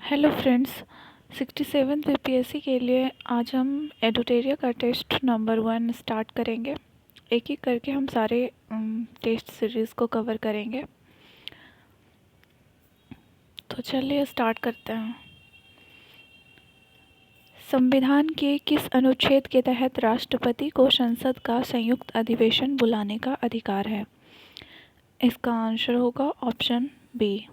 Hello friends, 67 BPSC के लिए आज हम एडुटेरिया का टेस्ट नंबर 1 स्टार्ट करेंगे। एक एक करके हम सारे टेस्ट सीरीज़ को कवर करेंगे। तो चलिए स्टार्ट करते हैं। संविधान के किस अनुच्छेद के तहत राष्ट्रपति को संसद का संयुक्त अधिवेशन बुलाने का अधिकार है? इसका आंसर होगा ऑप्शन बी।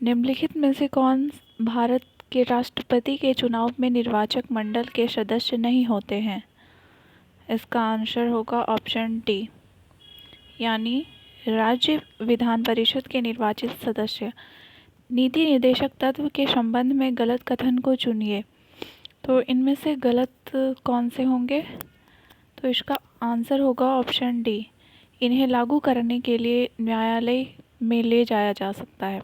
निम्नलिखित में से कौन भारत के राष्ट्रपति के चुनाव में निर्वाचक मंडल के सदस्य नहीं होते हैं? इसका आंसर होगा ऑप्शन डी, यानी राज्य विधान परिषद के निर्वाचित सदस्य। नीति निर्देशक तत्व के संबंध में गलत कथन को चुनिए। तो इनमें से गलत कौन से होंगे? तो इसका आंसर होगा ऑप्शन डी, इन्हें लागू करने के लिए न्यायालय में ले जाया जा सकता है।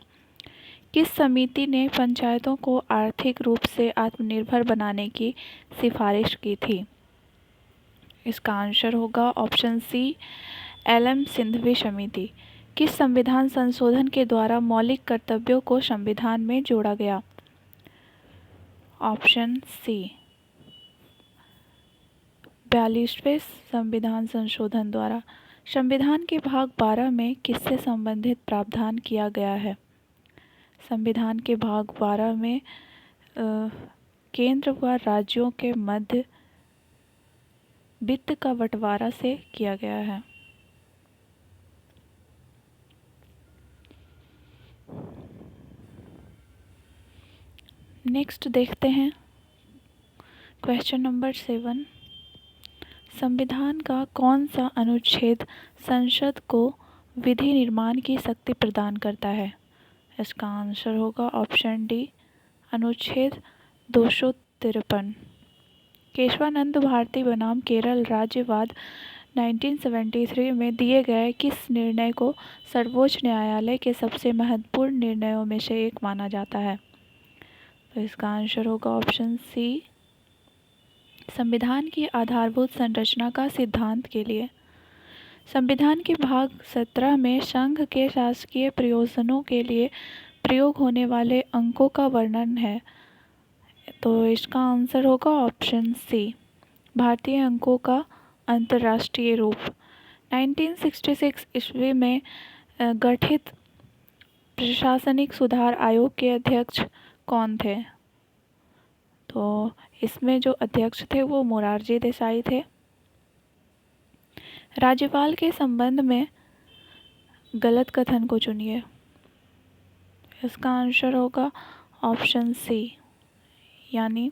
किस समिति ने पंचायतों को आर्थिक रूप से आत्मनिर्भर बनाने की सिफारिश की थी? इसका आंसर होगा ऑप्शन सी, एल.एम. सिंघवी समिति। किस संविधान संशोधन के द्वारा मौलिक कर्तव्यों को संविधान में जोड़ा गया? ऑप्शन सी, 42वें संविधान संशोधन द्वारा। संविधान के भाग 12 में किससे संबंधित प्रावधान किया गया है? संविधान के भाग 12 में केंद्र व राज्यों के मध्य वित्त का बंटवारा से किया गया है। नेक्स्ट देखते हैं क्वेश्चन नंबर 7। संविधान का कौन सा अनुच्छेद संसद को विधि निर्माण की शक्ति प्रदान करता है? इसका आंसर होगा ऑप्शन डी, अनुच्छेद 253। केशवानंद भारती बनाम केरल राज्यवाद 1973 में दिए गए किस निर्णय को सर्वोच्च न्यायालय के सबसे महत्वपूर्ण निर्णयों में से एक माना जाता है? तो इसका आंसर होगा ऑप्शन सी, संविधान की आधारभूत संरचना का सिद्धांत के लिए। संविधान के भाग 17 में संघ के शासकीय प्रयोजनों के लिए प्रयोग होने वाले अंकों का वर्णन है। तो इसका आंसर होगा ऑप्शन सी, भारतीय अंकों का अंतर्राष्ट्रीय रूप। 1966 ईस्वी में गठित प्रशासनिक सुधार आयोग के अध्यक्ष कौन थे? तो इसमें जो अध्यक्ष थे वो मोरारजी देसाई थे। राज्यपाल के संबंध में गलत कथन को चुनिए। इसका आंसर होगा ऑप्शन सी, यानी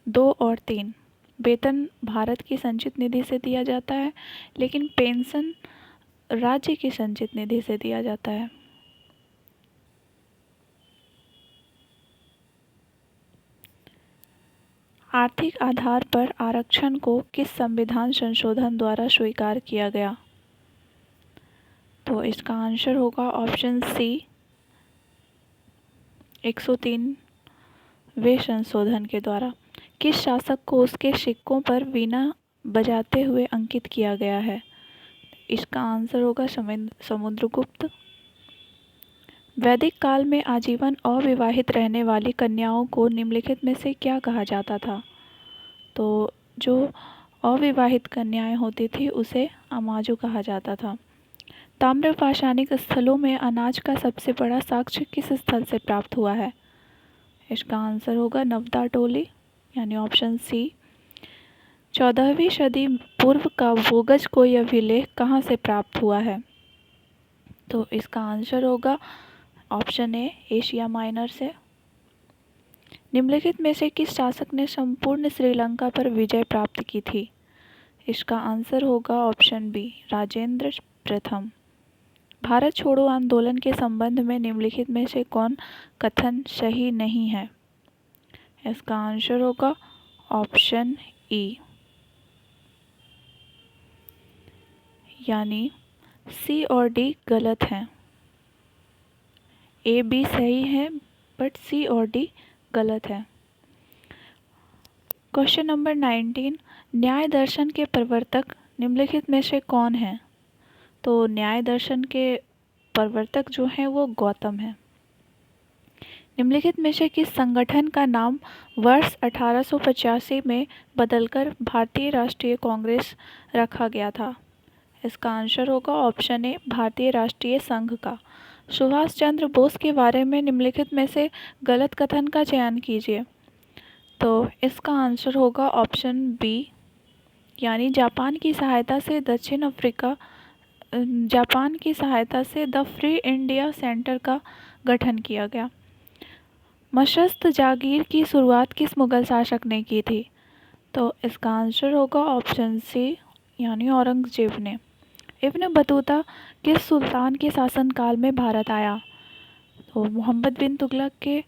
2 और 3। वेतन भारत की संचित निधि से दिया जाता है, लेकिन पेंशन राज्य की संचित निधि से दिया जाता है। आर्थिक आधार पर आरक्षण को किस संविधान संशोधन द्वारा स्वीकार किया गया? तो इसका आंसर होगा ऑप्शन सी, 103वें संशोधन के द्वारा। किस शासक को उसके सिक्कों पर वीणा बजाते हुए अंकित किया गया है? इसका आंसर होगा समुद्रगुप्त। वैदिक काल में आजीवन अविवाहित रहने वाली कन्याओं को निम्नलिखित में से क्या कहा जाता था? तो जो अविवाहित कन्याएं होती थी उसे अमाजु कहा जाता था। ताम्र पाषाणिक स्थलों में अनाज का सबसे बड़ा साक्ष्य किस स्थल से प्राप्त हुआ है? इसका आंसर होगा नवदा टोली, यानी ऑप्शन सी। 14वीं सदी पूर्व का वोगज को यह अभिलेख कहाँ से प्राप्त हुआ है? तो इसका आंसर होगा ऑप्शन ए, एशिया माइनर से। निम्नलिखित में से किस शासक ने संपूर्ण श्रीलंका पर विजय प्राप्त की थी? इसका आंसर होगा ऑप्शन बी, राजेंद्र प्रथम। भारत छोड़ो आंदोलन के संबंध में निम्नलिखित में से कौन कथन सही नहीं है? इसका आंसर होगा ऑप्शन ई, यानी सी और डी गलत हैं। ए बी सही है, बट सी और डी गलत है। क्वेश्चन नंबर 19, न्याय दर्शन के प्रवर्तक निम्नलिखित में से कौन है? तो न्याय दर्शन के प्रवर्तक जो हैं वो गौतम हैं। निम्नलिखित में से किस संगठन का नाम वर्ष 1885 में बदलकर भारतीय राष्ट्रीय कांग्रेस रखा गया था? इसका आंसर होगा ऑप्शन ए भारतीय राष्ट्रीय संघ का। सुभाष चंद्र बोस के बारे में निम्नलिखित में से गलत कथन का चयन कीजिए। तो इसका आंसर होगा ऑप्शन बी, यानी जापान की सहायता से द फ्री इंडिया सेंटर का गठन किया गया। मशस्त जागीर की शुरुआत किस मुगल शासक ने की थी? तो इसका आंसर होगा ऑप्शन सी, यानी औरंगजेब ने। इब्न बतूता किस सुल्तान के शासनकाल में भारत आया? तो मोहम्मद बिन तुगलक के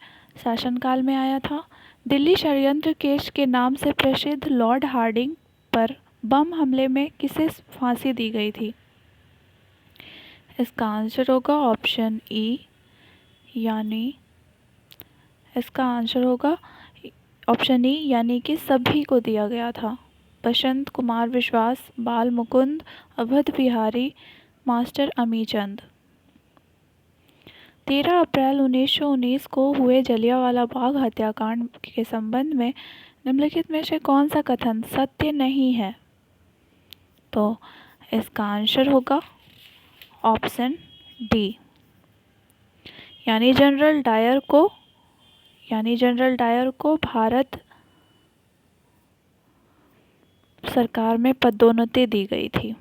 शासनकाल में आया था। दिल्ली षड्यंत्र केस के नाम से प्रसिद्ध लॉर्ड हार्डिंग पर बम हमले में किसे फांसी दी गई थी? इसका आंसर होगा ऑप्शन ई, यानी इसका आंसर होगा ऑप्शन ई, यानी कि सभी को दिया गया था। बसंत कुमार विश्वास, बाल मुकुंद, अवध बिहारी, मास्टर अमीचंद। 13 अप्रैल 1919 को हुए जलियांवाला बाग हत्याकांड के संबंध में निम्नलिखित में से कौन सा कथन सत्य नहीं है? तो इसका आंसर होगा ऑप्शन डी, यानी जनरल डायर को भारत सरकार में पदोन्नति दी गई थी।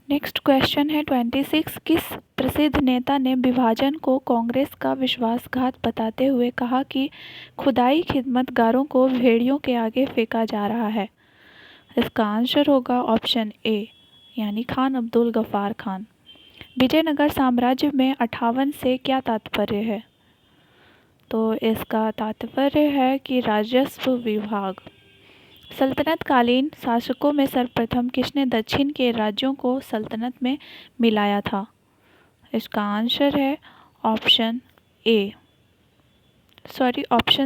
नेक्स्ट क्वेश्चन है 26। किस प्रसिद्ध नेता ने विभाजन को कांग्रेस का विश्वासघात बताते हुए कहा कि खुदाई खिदमतगारों को भेड़ियों के आगे फेंका जा रहा है? इसका आंसर होगा ऑप्शन ए, यानी खान अब्दुल गफ्फार खान। विजयनगर साम्राज्य में 58 से क्या तात्पर्य है? तो इसका तात्पर्य है कि राजस्व विभाग। सल्तनतकालीन शासकों में सर्वप्रथम किसने दक्षिण के राज्यों को सल्तनत में मिलाया था? इसका आंसर है ऑप्शन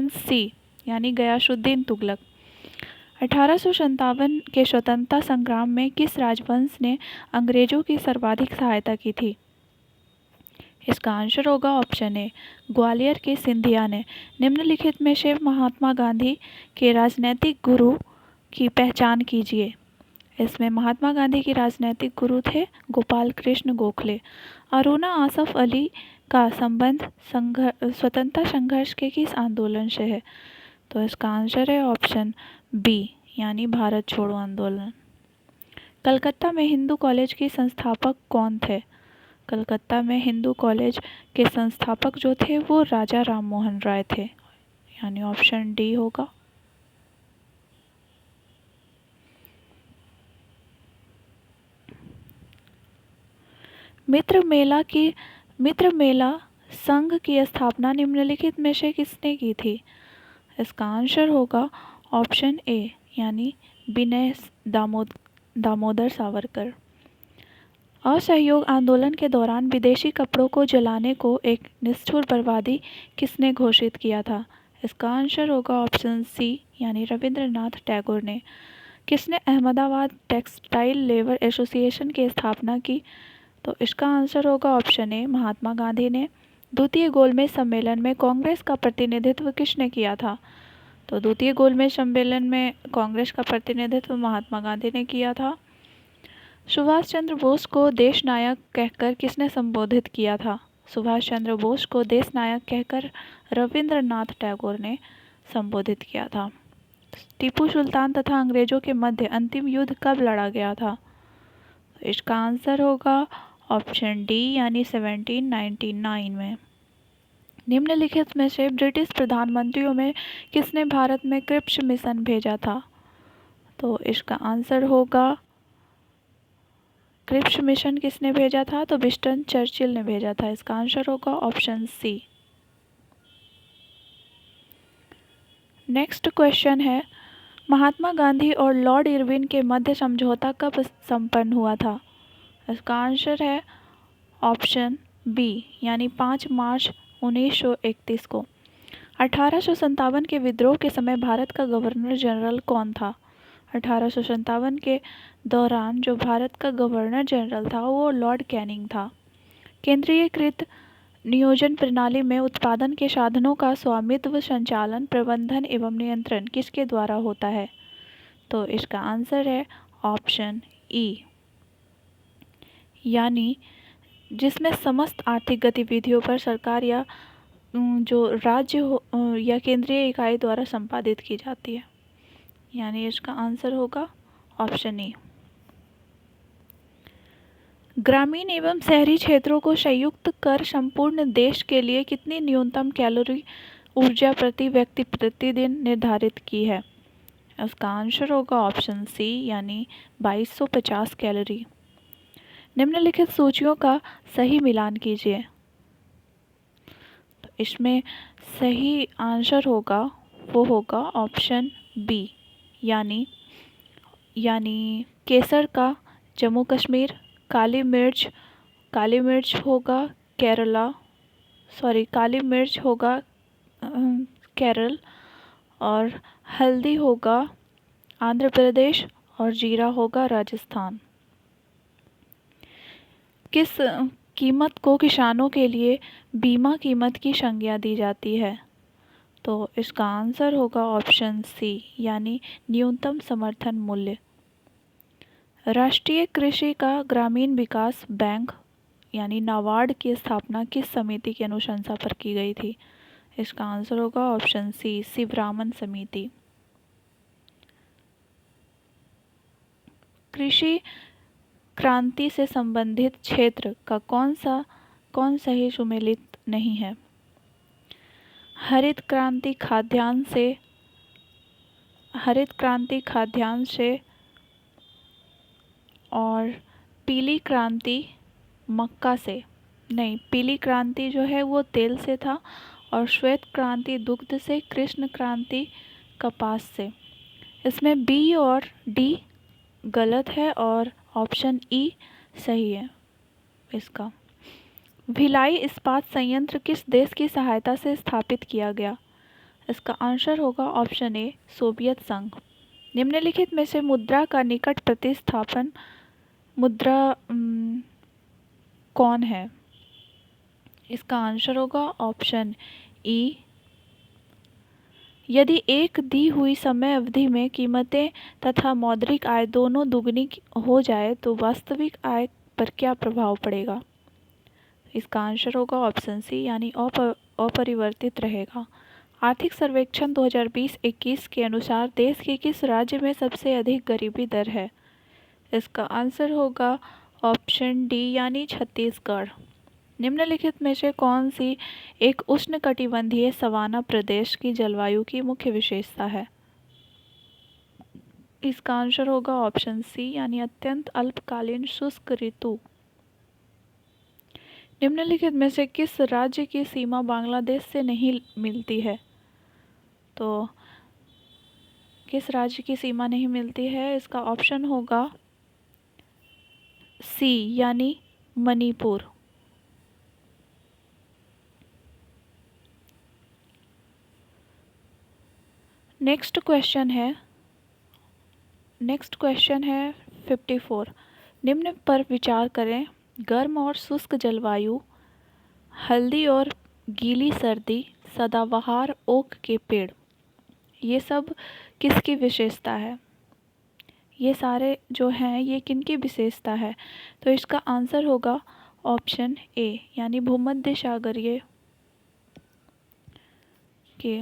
सी, यानी गयासुद्दीन तुगलक। 1857 के स्वतंत्रता संग्राम में किस राजवंश ने अंग्रेजों की सर्वाधिक सहायता की थी? इसका आंसर होगा ऑप्शन ए, ग्वालियर के सिंधिया ने। निम्नलिखित में से महात्मा गांधी के राजनैतिक गुरु की पहचान कीजिए। इसमें महात्मा गांधी के राजनैतिक गुरु थे गोपाल कृष्ण गोखले। अरुणा आसफ अली का संबंध स्वतंत्रता संघर्ष के किस आंदोलन से है? तो इसका आंसर है ऑप्शन बी, यानी भारत छोड़ो आंदोलन। कलकत्ता में हिंदू कॉलेज के संस्थापक कौन थे? कलकत्ता में हिंदू कॉलेज के संस्थापक जो थे वो राजा राम मोहन राय थे, यानी ऑप्शन डी होगा। मित्र मेला संघ की स्थापना निम्नलिखित में से किसने की थी? इसका आंसर होगा ऑप्शन ए, यानी विनय दामोदर सावरकर। असहयोग आंदोलन के दौरान विदेशी कपड़ों को जलाने को एक निष्ठुर बर्बादी किसने घोषित किया था? इसका आंसर होगा ऑप्शन सी, यानी रविंद्रनाथ टैगोर ने। किसने अहमदाबाद टेक्सटाइल लेबर एसोसिएशन की स्थापना की? तो इसका आंसर होगा ऑप्शन ए, महात्मा गांधी ने। द्वितीय गोलमेज सम्मेलन में कांग्रेस का प्रतिनिधित्व किसने किया था? तो द्वितीय गोलमेज सम्मेलन में कांग्रेस का प्रतिनिधित्व महात्मा गांधी ने किया था। सुभाष चंद्र बोस को देश नायक कहकर किसने संबोधित किया था? सुभाष चंद्र बोस को देश नायक कहकर रविंद्रनाथ टैगोर ने संबोधित किया था। टीपू सुल्तान तथा अंग्रेजों के मध्य अंतिम युद्ध कब लड़ा गया था? इसका आंसर होगा ऑप्शन डी, यानी 1799 में। निम्नलिखित में से ब्रिटिश प्रधानमंत्रियों में किसने भारत में क्रिप्स मिशन भेजा था? तो इसका आंसर होगा क्रिप्स मिशन किसने भेजा था? तो विंस्टन चर्चिल ने भेजा था। इसका आंसर होगा ऑप्शन सी। नेक्स्ट क्वेश्चन है, महात्मा गांधी और लॉर्ड इरविन के मध्य समझौता कब संपन्न हुआ था? इसका आंसर है ऑप्शन बी, यानी 5 मार्च 1931 को। 1857 के विद्रोह के समय भारत का गवर्नर जनरल कौन था? 1857 के दौरान जो भारत का गवर्नर जनरल था वो लॉर्ड कैनिंग था। केंद्रीयकृत नियोजन प्रणाली में उत्पादन के साधनों का स्वामित्व, संचालन, प्रबंधन एवं नियंत्रण किसके द्वारा होता है? तो इसका आंसर है ऑप्शन ई, यानी जिसमें समस्त आर्थिक गतिविधियों पर सरकार या जो राज्य या केंद्रीय इकाई द्वारा संपादित की जाती है, यानी इसका आंसर होगा ऑप्शन ए। ग्रामीण एवं शहरी क्षेत्रों को संयुक्त कर संपूर्ण देश के लिए कितनी न्यूनतम कैलोरी ऊर्जा प्रति व्यक्ति प्रतिदिन निर्धारित की है? इसका आंसर होगा ऑप्शन सी, यानी 2250 कैलोरी। निम्नलिखित सूचियों का सही मिलान कीजिए। तो इसमें सही आंसर होगा वो होगा ऑप्शन बी, यानी केसर का जम्मू कश्मीर, काली मिर्च होगा काली मिर्च होगा केरल, और हल्दी होगा आंध्र प्रदेश, और जीरा होगा राजस्थान। किस कीमत को किसानों के लिए बीमा कीमत की संज्ञा दी जाती है? तो इसका आंसर होगा ऑप्शन सी, यानी न्यूनतम समर्थन मूल्य। राष्ट्रीय कृषि का ग्रामीण विकास बैंक यानी नाबार्ड की स्थापना किस समिति की अनुशंसा पर की गई थी? इसका आंसर होगा ऑप्शन सी, शिवरामन समिति। कृषि क्रांति से संबंधित क्षेत्र का कौन सही सुमेलित नहीं है? हरित क्रांति खाद्यान्न से और पीली क्रांति मक्का से नहीं, पीली क्रांति जो है वो तेल से था, और श्वेत क्रांति दुग्ध से, कृष्ण क्रांति कपास से। इसमें बी और डी गलत है और ऑप्शन ई सही है इसका। भिलाई इस्पात संयंत्र किस देश की सहायता से स्थापित किया गया? इसका आंसर होगा ऑप्शन ए, सोवियत संघ। निम्नलिखित में से मुद्रा का निकट प्रतिस्थापन मुद्रा कौन है? इसका आंसर होगा ऑप्शन ई। यदि एक दी हुई समय अवधि में कीमतें तथा मौद्रिक आय दोनों दुगनी हो जाए तो वास्तविक आय पर क्या प्रभाव पड़ेगा? इसका आंसर होगा ऑप्शन सी, यानी अपरिवर्तित रहेगा। आर्थिक सर्वेक्षण 2020-21 के अनुसार देश के किस राज्य में सबसे अधिक गरीबी दर है? इसका आंसर होगा ऑप्शन डी, यानी छत्तीसगढ़। निम्नलिखित में से कौन सी एक उष्णकटिबंधीय सवाना प्रदेश की जलवायु की मुख्य विशेषता है? इसका आंसर होगा ऑप्शन सी, यानी अत्यंत अल्पकालीन शुष्क ऋतु। निम्नलिखित में से किस राज्य की सीमा बांग्लादेश से नहीं मिलती है? तो किस राज्य की सीमा नहीं मिलती है? इसका ऑप्शन होगा सी, यानी मणिपुर। नेक्स्ट क्वेश्चन है 54। निम्न पर विचार करें। गर्म और शुष्क जलवायु, हल्दी और गीली सर्दी, सदाबहार ओक के पेड़, ये सब किसकी विशेषता है? ये सारे जो हैं ये किनकी विशेषता है? तो इसका आंसर होगा ऑप्शन ए, यानी भूमध्य सागरीय के।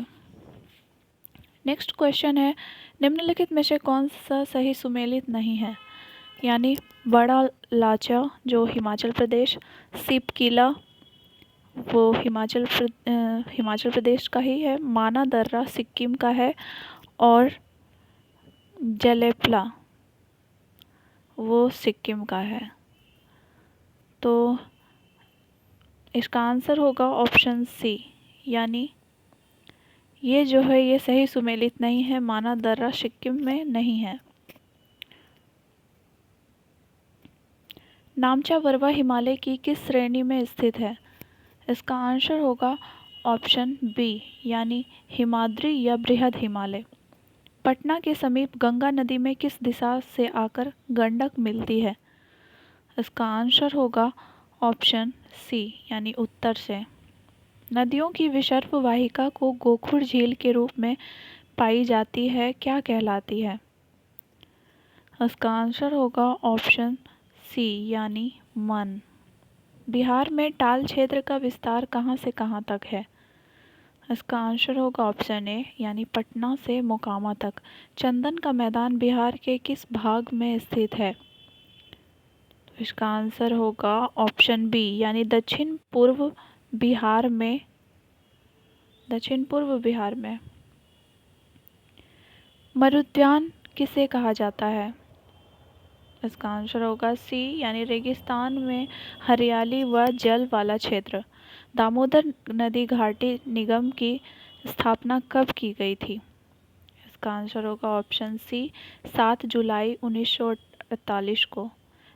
नेक्स्ट क्वेश्चन है, निम्नलिखित में से कौन सा सही सुमेलित नहीं है? यानी बड़ा लाचा जो हिमाचल प्रदेश, सिप किला वो हिमाचल प्रदेश का ही है, माना दर्रा सिक्किम का है, और जलेपला वो सिक्किम का है। तो इसका आंसर होगा ऑप्शन सी, यानी ये जो है ये सही सुमेलित नहीं है, माना दर्रा सिक्किम में नहीं है। नामचा वरवा हिमालय की किस श्रेणी में स्थित है? इसका आंसर होगा ऑप्शन बी यानी हिमाद्री या बृहद हिमालय। पटना के समीप गंगा नदी में किस दिशा से आकर गंडक मिलती है? इसका आंसर होगा ऑप्शन सी यानी उत्तर से। नदियों की विसर्प वाहिका को गोखुर झील के रूप में पाई जाती है, क्या कहलाती है? इसका आंसर होगा ऑप्शन सी यानी मन। बिहार में टाल क्षेत्र का विस्तार कहाँ से कहाँ तक है? इसका आंसर होगा ऑप्शन ए यानी पटना से मोकामा तक। चंदन का मैदान बिहार के किस भाग में स्थित है? तो इसका आंसर होगा ऑप्शन बी यानी दक्षिण पूर्व बिहार में। मरुद्यान किसे कहा जाता है? इसका आंसर होगा सी यानी रेगिस्तान में हरियाली व जल वाला क्षेत्र। दामोदर नदी घाटी निगम की स्थापना कब की गई थी? इसका आंसर होगा ऑप्शन सी 7 जुलाई 1948 को।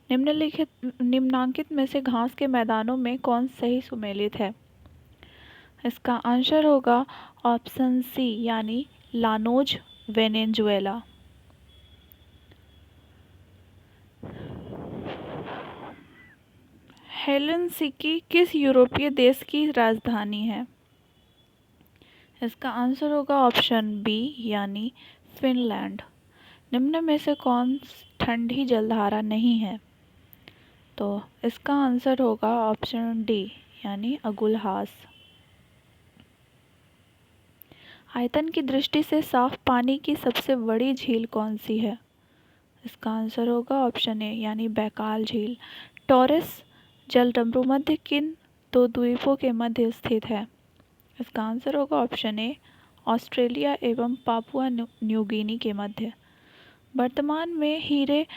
निम्नांकित में से घास के मैदानों में कौन सही सुमेलित है? इसका आंसर होगा ऑप्शन सी यानी लानोज वेनेजुएला। हेलसिंकी किस यूरोपीय देश की राजधानी है? इसका आंसर होगा ऑप्शन बी यानी फिनलैंड। निम्न में से कौन ठंडी जलधारा नहीं है? तो इसका आंसर होगा ऑप्शन डी यानी अगुलहास। आयतन की दृष्टि से साफ पानी की सबसे बड़ी झील कौन सी है? इसका आंसर होगा ऑप्शन ए यानी बैकाल झील। टॉरस जलडमरू मध्य किन दो द्वीपों के मध्य स्थित है? इसका आंसर होगा ऑप्शन ए ऑस्ट्रेलिया एवं पापुआ न्यू गिनी के मध्य। वर्तमान में हीरे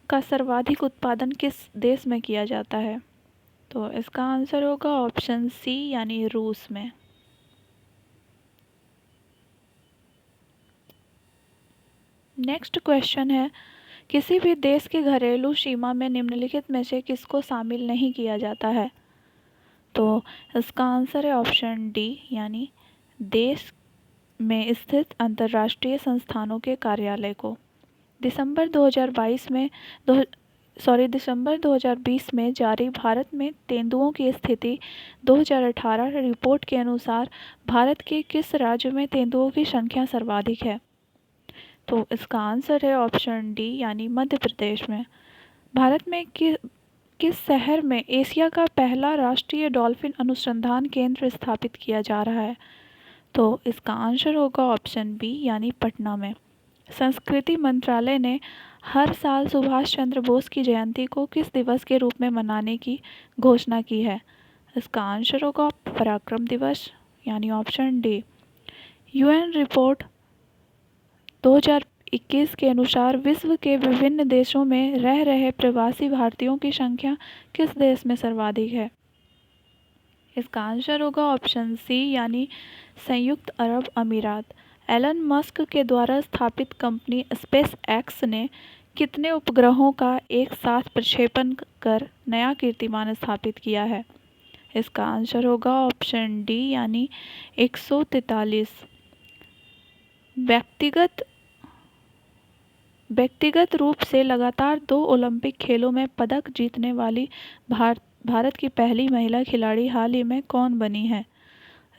का सर्वाधिक उत्पादन किस देश में किया जाता है? तो इसका आंसर होगा ऑप्शन सी यानी रूस में। नेक्स्ट क्वेश्चन है, किसी भी देश की घरेलू सीमा में निम्नलिखित में से किसको शामिल नहीं किया जाता है? तो इसका आंसर है ऑप्शन डी यानी देश में स्थित अंतर्राष्ट्रीय संस्थानों के कार्यालय को। दिसंबर 2020 में जारी भारत में तेंदुओं की स्थिति 2018 रिपोर्ट के अनुसार भारत के किस राज्य में तेंदुओं की संख्या सर्वाधिक है? तो इसका आंसर है ऑप्शन डी यानी मध्य प्रदेश में। भारत में किस शहर में एशिया का पहला राष्ट्रीय डॉल्फिन अनुसंधान केंद्र स्थापित किया जा रहा है? तो इसका आंसर होगा ऑप्शन बी यानी पटना में। संस्कृति मंत्रालय ने हर साल सुभाष चंद्र बोस की जयंती को किस दिवस के रूप में मनाने की घोषणा की है? इसका आंसर होगा पराक्रम दिवस यानी ऑप्शन डी। यूएन रिपोर्ट 2021 के अनुसार विश्व के विभिन्न देशों में रह रहे प्रवासी भारतीयों की संख्या किस देश में सर्वाधिक है? इसका आंसर होगा ऑप्शन सी यानी संयुक्त अरब अमीरात। एलन मस्क के द्वारा स्थापित कंपनी स्पेस एक्स ने कितने उपग्रहों का एक साथ प्रक्षेपण कर नया कीर्तिमान स्थापित किया है? इसका आंसर होगा ऑप्शन डी यानी 143। व्यक्तिगत रूप से लगातार 2 ओलंपिक खेलों में पदक जीतने वाली भारत की पहली महिला खिलाड़ी हाल ही में कौन बनी है?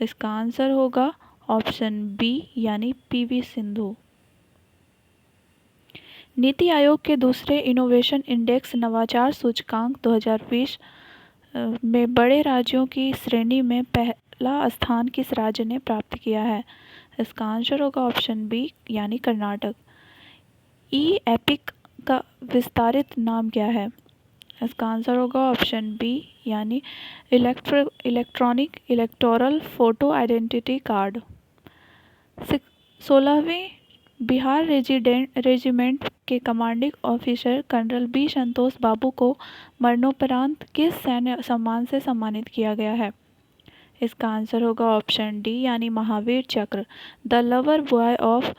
इसका आंसर होगा ऑप्शन बी यानी पीवी सिंधु। नीति आयोग के दूसरे इनोवेशन इंडेक्स नवाचार सूचकांक 2020 में बड़े राज्यों की श्रेणी में पहला स्थान किस राज्य ने प्राप्त किया है? इसका आंसर होगा ऑप्शन बी यानी कर्नाटक। ई एपिक का विस्तारित नाम क्या है? इसका आंसर होगा ऑप्शन बी यानी electronic electoral photo identity card. 16वीं बिहार रेजिमेंट के commanding officer colonel B Santosh Babu को मरणोपरांत किस सैन्य सम्मान से सम्मानित किया गया है? इसका आंसर होगा ऑप्शन डी यानी महावीर चक्र। The lover boy of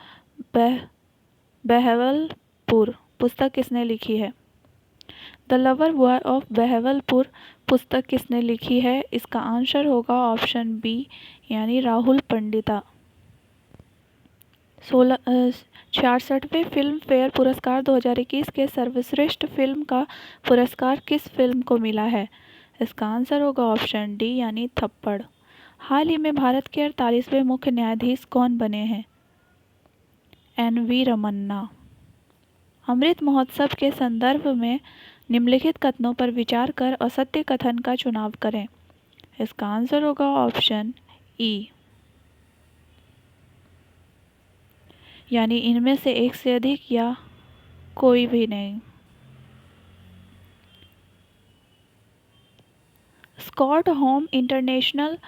Bahawalpur पुस्तक किसने लिखी है? The lover boy of Bahawalpur पुस्तक किसने लिखी है? इसका आंसर होगा ऑप्शन बी यानी राहुल पंडिता। 66वें फिल्म फेयर पुरस्कार 2021 के सर्वश्रेष्ठ फिल्म का पुरस्कार किस फिल्म को मिला है? इसका आंसर होगा ऑप्शन डी यानी थप्पड़। हाल ही में भारत के 48वें मुख्य न्यायाधीश कौन बने हैं? एन.वी. रमन्ना। अमृत महोत्सव के संदर्भ में निम्नलिखित कथनों पर विचार कर असत्य कथन का चुनाव करें। इसका आंसर होगा ऑप्शन ई यानी इनमें से एक से अधिक या कोई भी नहीं। Stockholm international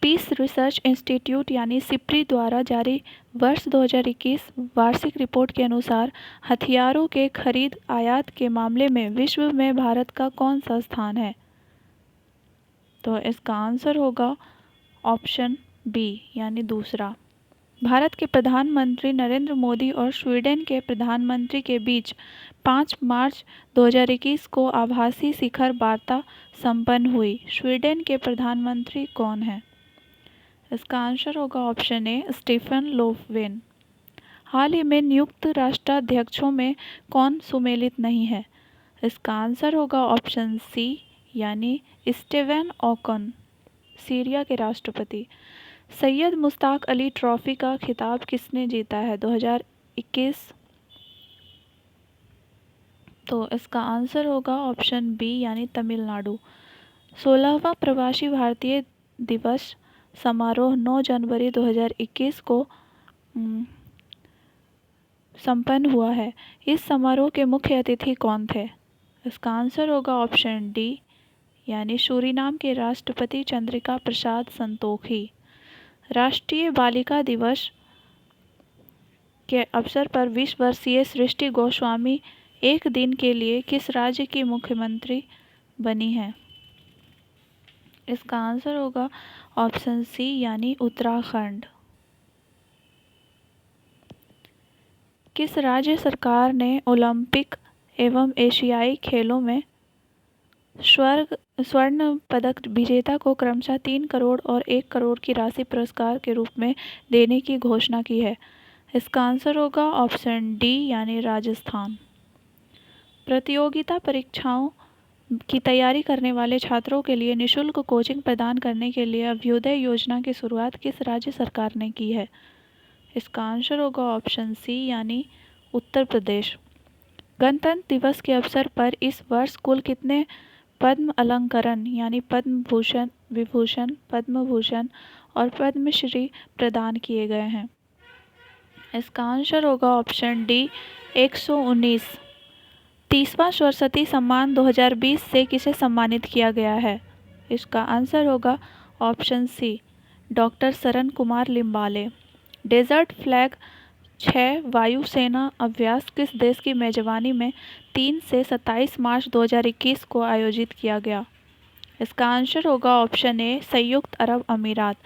peace research institute यानी सिप्री द्वारा जारी वर्ष 2021 वार्षिक रिपोर्ट के अनुसार हथियारों के खरीद आयात के मामले में विश्व में भारत का कौन सा स्थान है? तो इसका आंसर होगा ऑप्शन बी यानी दूसरा। भारत के प्रधानमंत्री नरेंद्र मोदी और स्वीडन के प्रधानमंत्री के बीच 5 मार्च 2021 को आभासी शिखर वार्ता संपन्न हुई। स्वीडन के प्रधानमंत्री कौन हैं? इसका आंसर होगा ऑप्शन ए स्टीफन लोफवेन। हाल ही में नियुक्त राष्ट्राध्यक्षों में कौन सुमेलित नहीं है? इसका आंसर होगा ऑप्शन सी यानी स्टीवन ओकन, सीरिया के राष्ट्रपति। सैयद मुश्ताक अली ट्रॉफी का खिताब किसने जीता है 2021? तो इसका आंसर होगा ऑप्शन बी यानी तमिलनाडु। 16वां प्रवासी भारतीय दिवस समारोह 9 जनवरी 2021 को संपन्न हुआ है। इस समारोह के मुख्य अतिथि कौन थे? इसका आंसर होगा ऑप्शन डी यानी सूरीनाम के राष्ट्रपति चंद्रिका प्रसाद संतोखी। राष्ट्रीय बालिका दिवस के अवसर पर 20 वर्षीय सृष्टि गोस्वामी एक दिन के लिए किस राज्य की मुख्यमंत्री बनी हैं? इसका आंसर होगा ऑप्शन सी यानी उत्तराखंड। किस राज्य सरकार ने ओलंपिक एवं एशियाई खेलों में स्वर्ण पदक विजेता को क्रमशः 3 करोड़ और 1 करोड़ की राशि पुरस्कार के रूप में देने की घोषणा की है? इसका आंसर होगा ऑप्शन डी यानी राजस्थान। प्रतियोगिता परीक्षाओं की तैयारी करने वाले छात्रों के लिए निःशुल्क कोचिंग प्रदान करने के लिए अभ्युदय योजना की शुरुआत किस राज्य सरकार ने की है? इसका आंसर होगा ऑप्शन सी यानी उत्तर प्रदेश। गणतंत्र दिवस के अवसर पर इस वर्ष कुल कितने पद्म अलंकरण यानी पद्म भूषण, विभूषण, पद्म भूषण और पद्मश्री प्रदान किए गए हैं? इसका आंसर होगा ऑप्शन डी 119। 30वां सरस्वती सम्मान 2020 से किसे सम्मानित किया गया है? इसका आंसर होगा option C doctor Saran Kumar Limbale. Desert flag 6 वायुसेना अभ्यास किस देश की मेजबानी में 3 से 27 मार्च 2021 को आयोजित किया गया? इसका आंसर होगा ऑप्शन ए संयुक्त अरब अमीरात।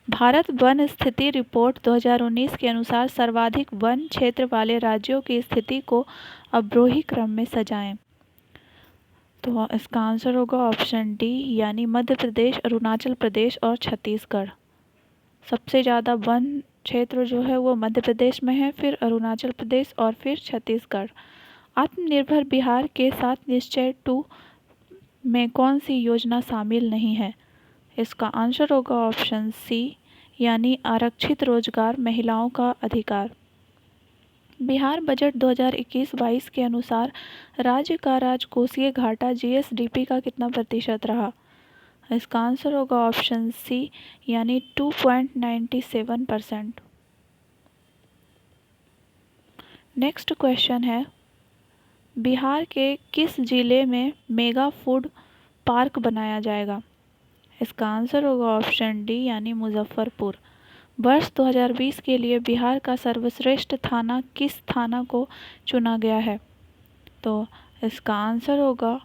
भारत वन स्थिति रिपोर्ट 2019 के अनुसार सर्वाधिक वन क्षेत्र वाले राज्यों की स्थिति को अवरोही क्रम में सजाएं। तो इसका आंसर होगा ऑप्शन डी यानी मध्य प्रदेश, अरुणाचल प्रदेश और छत्तीसगढ़। सबसे ज़्यादा वन क्षेत्र जो है वो मध्य प्रदेश में है, फिर अरुणाचल प्रदेश और फिर छत्तीसगढ़। आत्मनिर्भर बिहार के साथ निश्चय 2 में कौन सी योजना शामिल नहीं है? इसका आंसर होगा ऑप्शन सी यानी आरक्षित रोजगार, महिलाओं का अधिकार। बिहार बजट 2021-22 के अनुसार राज्य का राजकोषीय घाटा जीएसडीपी का कितना प्रतिशत रहा? इसका आंसर होगा ऑप्शन सी यानी 2.97%। नेक्स्ट क्वेश्चन है, बिहार के किस जिले में मेगा फूड पार्क बनाया जाएगा? इसका आंसर होगा ऑप्शन डी यानी मुजफ्फरपुर। वर्ष 2020 के लिए बिहार का सर्वश्रेष्ठ थाना किस थाना को चुना गया है? तो इसका आंसर होगा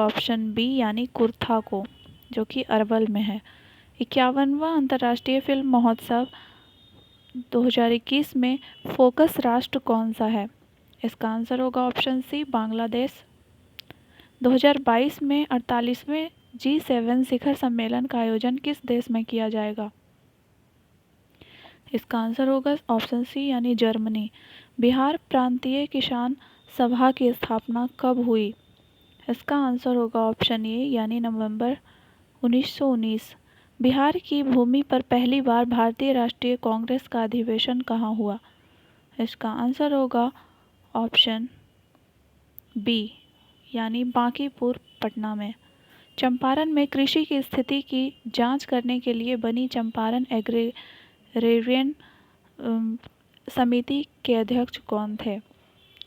ऑप्शन बी यानी कुर्था को, जो कि अरवल में है। 51वां अंतर्राष्ट्रीय फिल्म महोत्सव 2021 में फोकस राष्ट्र कौन सा है? इसका आंसर होगा ऑप्शन सी, बांग्लादेश। 2022 में 48वें G7 शिखर सम्मेलन का आयोजन किस देश में किया जाएगा? इसका आंसर होगा ऑप्शन सी यानी जर्मनी। बिहार प्रांतीय किसान सभा की स्थापना कब हुई? इसका आंसर होगा ऑप्शन ए यानी नवंबर 1919। बिहार की भूमि पर पहली बार भारतीय राष्ट्रीय कांग्रेस का अधिवेशन कहाँ हुआ? इसका आंसर होगा ऑप्शन बी यानी बांकीपुर, पटना में। चंपारण में कृषि की स्थिति की जांच करने के लिए बनी चंपारण एग्रेरियन समिति के अध्यक्ष कौन थे?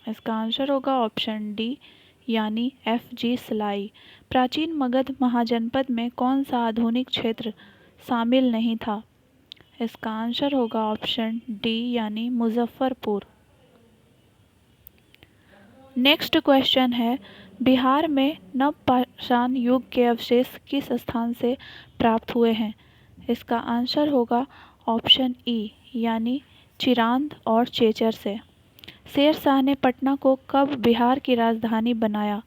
इसका आंसर होगा ऑप्शन डी यानी FG सलाई। प्राचीन मगध महाजनपद में कौन सा आधुनिक क्षेत्र शामिल नहीं था? इसका आंसर होगा ऑप्शन डी यानी मुजफ्फरपुर। नेक्स्ट क्वेश्चन है, बिहार में नवपाषाण युग के अवशेष किस स्थान से प्राप्त हुए हैं? इसका आंसर होगा ऑप्शन ई यानी चिरांद और चेचर से। शेर शाह ने पटना को कब बिहार की राजधानी बनाया?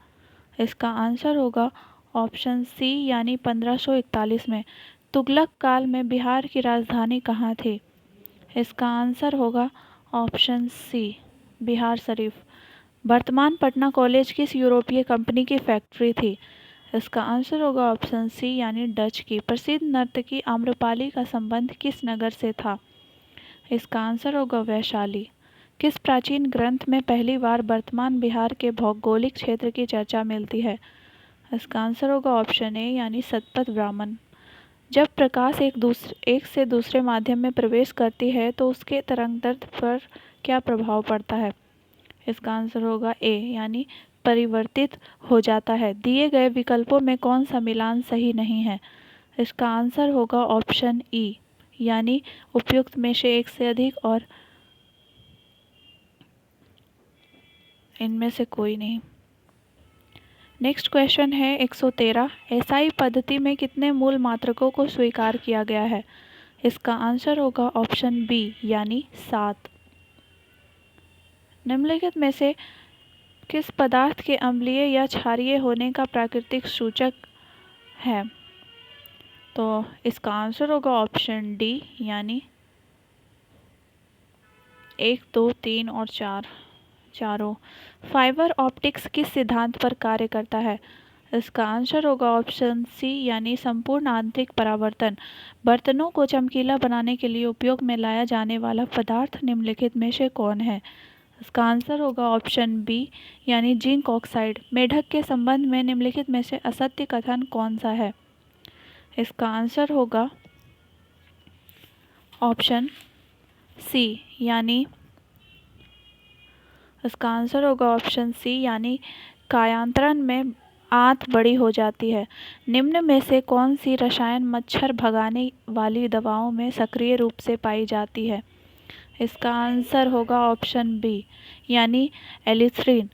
इसका आंसर होगा ऑप्शन सी यानी 1541 में। तुगलक काल में बिहार की राजधानी कहाँ थी? इसका आंसर होगा ऑप्शन सी बिहार शरीफ। वर्तमान पटना कॉलेज किस यूरोपीय कंपनी की फैक्ट्री थी? इसका आंसर होगा ऑप्शन सी यानी डच की। प्रसिद्ध नर्तकी आम्रपाली का संबंध किस नगर से था? इसका आंसर होगा वैशाली। किस प्राचीन ग्रंथ में पहली बार वर्तमान बिहार के भौगोलिक क्षेत्र की चर्चा मिलती है? इसका आंसर होगा ऑप्शन ए यानी शतपथ ब्राह्मण। जब प्रकाश एक से दूसरे माध्यम में प्रवेश करती है तो उसके तरंगदैर्ध्य पर क्या प्रभाव पड़ता है? इसका आंसर होगा ए यानी परिवर्तित हो जाता है। दिए गए विकल्पों में कौन सा मिलान सही नहीं है? इसका आंसर होगा ऑप्शन ई यानी उपयुक्त में से एक से अधिक और इनमें से कोई नहीं। नेक्स्ट क्वेश्चन है 113। एसआई पद्धति में कितने मूल मात्रकों को स्वीकार किया गया है? इसका आंसर होगा ऑप्शन बी यानी 7। निम्नलिखित में से किस पदार्थ के अम्लीय या क्षारीय होने का प्राकृतिक सूचक है? तो इसका आंसर होगा ऑप्शन डी यानी 1, 2, 3 और 4 चारों। फाइबर ऑप्टिक्स किस सिद्धांत पर कार्य करता है? इसका आंसर होगा ऑप्शन सी यानी संपूर्ण आंतरिक परावर्तन। बर्तनों को चमकीला बनाने के लिए उपयोग में लाया जाने वाला पदार्थ निम्नलिखित में से कौन है? इसका आंसर होगा ऑप्शन बी यानी जिंक ऑक्साइड। मेढक के संबंध में निम्नलिखित में से असत्य कथन कौन सा है? इसका आंसर होगा ऑप्शन सी यानी इसका आंसर होगा ऑप्शन सी यानी कायांतरण में आंत बड़ी हो जाती है। निम्न में से कौन सी रसायन मच्छर भगाने वाली दवाओं में सक्रिय रूप से पाई जाती है? इसका आंसर होगा ऑप्शन बी यानी एलिथ्रीन।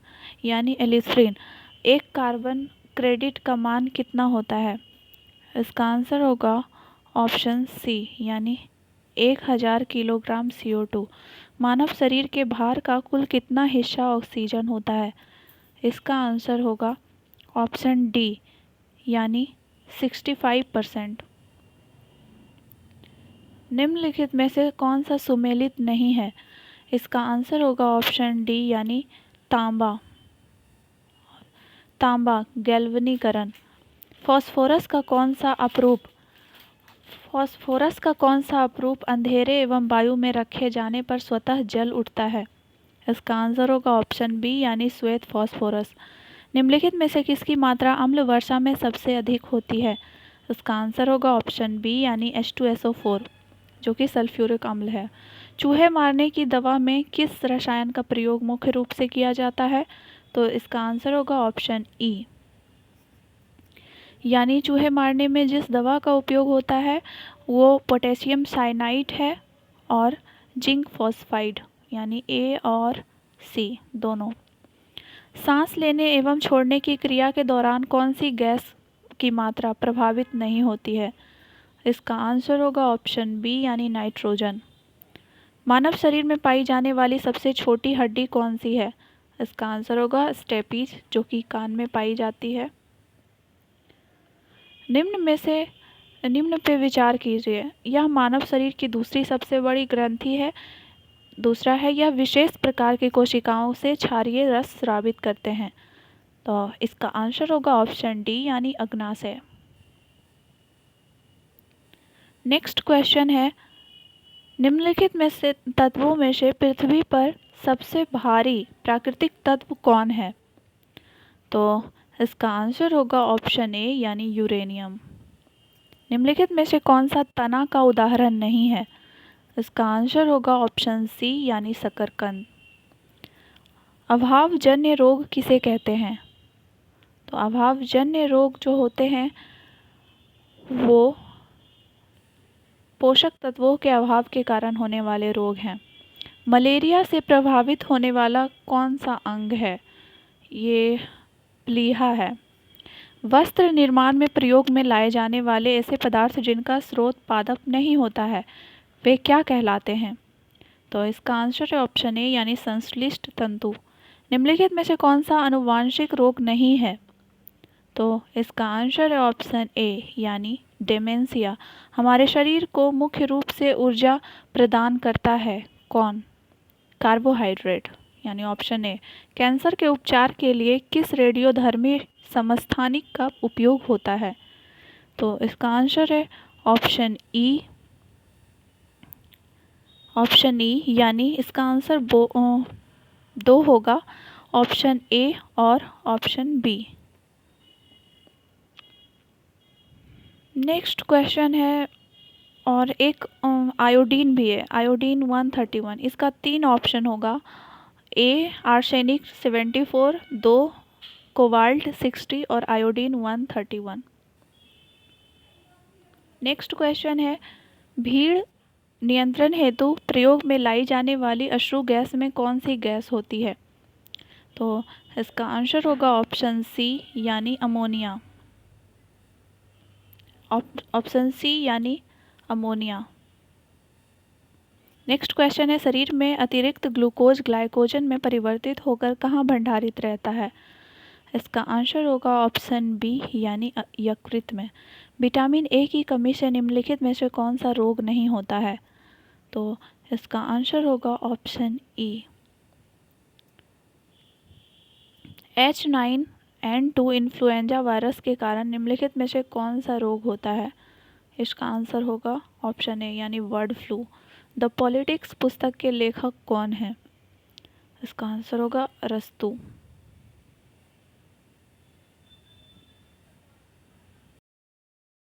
एक कार्बन क्रेडिट का मान कितना होता है? इसका आंसर होगा ऑप्शन सी यानी 1000 किलोग्राम CO2। मानव शरीर के भार का कुल कितना हिस्सा ऑक्सीजन होता है? इसका आंसर होगा ऑप्शन डी यानी 65%। निम्नलिखित में से कौन सा सुमेलित नहीं है? इसका आंसर होगा ऑप्शन डी यानी तांबा गैल्वनीकरण। फास्फोरस का कौन सा अपरूप अंधेरे एवं वायु में रखे जाने पर स्वतः जल उठता है? इसका आंसर होगा ऑप्शन बी यानी श्वेत फास्फोरस। निम्नलिखित में से किसकी मात्रा अम्ल वर्षा में सबसे अधिक होती है? इसका आंसर होगा ऑप्शन बी यानी H2SO4 जो कि सल्फ्यूरिक अम्ल है। चूहे मारने की दवा में किस रसायन का प्रयोग मुख्य रूप से किया जाता है? तो इसका आंसर होगा ऑप्शन ई यानी चूहे मारने में जिस दवा का उपयोग होता है वो पोटेशियम साइनाइड है और जिंक फॉस्फाइड यानी ए और सी दोनों। सांस लेने एवं छोड़ने की क्रिया के दौरान कौन सी गैस की मात्रा प्रभावित नहीं होती है? इसका आंसर होगा ऑप्शन बी यानी नाइट्रोजन। मानव शरीर में पाई जाने वाली सबसे छोटी हड्डी कौन सी है? इसका आंसर होगा स्टेपीज, जो कि कान में पाई जाती है। निम्न पे विचार कीजिए। यह मानव शरीर की दूसरी सबसे बड़ी ग्रंथि है। दूसरा है, यह विशेष प्रकार की कोशिकाओं से क्षारीय रस स्रावित करते हैं। तो इसका आंसर होगा ऑप्शन डी यानी अग्नाशय। नेक्स्ट क्वेश्चन है, निम्नलिखित में से तत्वों में से पृथ्वी पर सबसे भारी प्राकृतिक तत्व कौन है? तो इसका आंसर होगा ऑप्शन ए यानी यूरेनियम। निम्नलिखित में से कौन सा तना का उदाहरण नहीं है? इसका आंसर होगा ऑप्शन सी यानी शकरकंद। अभावजन्य रोग किसे कहते हैं? तो अभावजन्य रोग जो होते हैं वो पोषक तत्वों के अभाव के कारण होने वाले रोग हैं। मलेरिया से प्रभावित होने वाला कौन सा अंग है? ये प्लीहा है। वस्त्र निर्माण में प्रयोग में लाए जाने वाले ऐसे पदार्थ जिनका स्रोत पादप नहीं होता है, वे क्या कहलाते हैं? तो इसका आंसर है ऑप्शन ए यानी संश्लिष्ट तंतु। निम्नलिखित में से कौन सा आनुवांशिक रोग नहीं है? तो इसका आंसर है ऑप्शन ए यानी डेमेंशिया। हमारे शरीर को मुख्य रूप से ऊर्जा प्रदान करता है कौन? कार्बोहाइड्रेट, यानी ऑप्शन ए। कैंसर के उपचार के लिए किस रेडियोधर्मी समस्थानिक का उपयोग होता है? तो इसका आंसर है ऑप्शन ई यानी इसका आंसर दो होगा, ऑप्शन ए और ऑप्शन बी। नेक्स्ट क्वेश्चन है, और एक आयोडीन भी है, आयोडीन 131। इसका 3 ऑप्शन होगा, ए आर्सेनिक 74, 2 कोबाल्ट 60 और आयोडीन 131। नेक्स्ट क्वेश्चन है, भीड़ नियंत्रण हेतु प्रयोग में लाई जाने वाली अश्रु गैस में कौन सी गैस होती है? तो इसका आंसर होगा ऑप्शन सी यानी अमोनिया। ऑप्शन सी यानी अमोनिया। नेक्स्ट क्वेश्चन है, शरीर में अतिरिक्त ग्लूकोज ग्लाइकोजन में परिवर्तित होकर कहाँ भंडारित रहता है? इसका आंसर होगा ऑप्शन बी यानी यकृत में। विटामिन ए की कमी से निम्नलिखित में से कौन सा रोग नहीं होता है? तो इसका आंसर होगा option E. H9N2 influenza virus के कारण निम्नलिखित में से कौन सा रोग होता है? इसका आंसर होगा ऑप्शन ए यानी बर्ड फ्लू। द पॉलिटिक्स पुस्तक के लेखक कौन है? इसका आंसर होगा अरस्तू।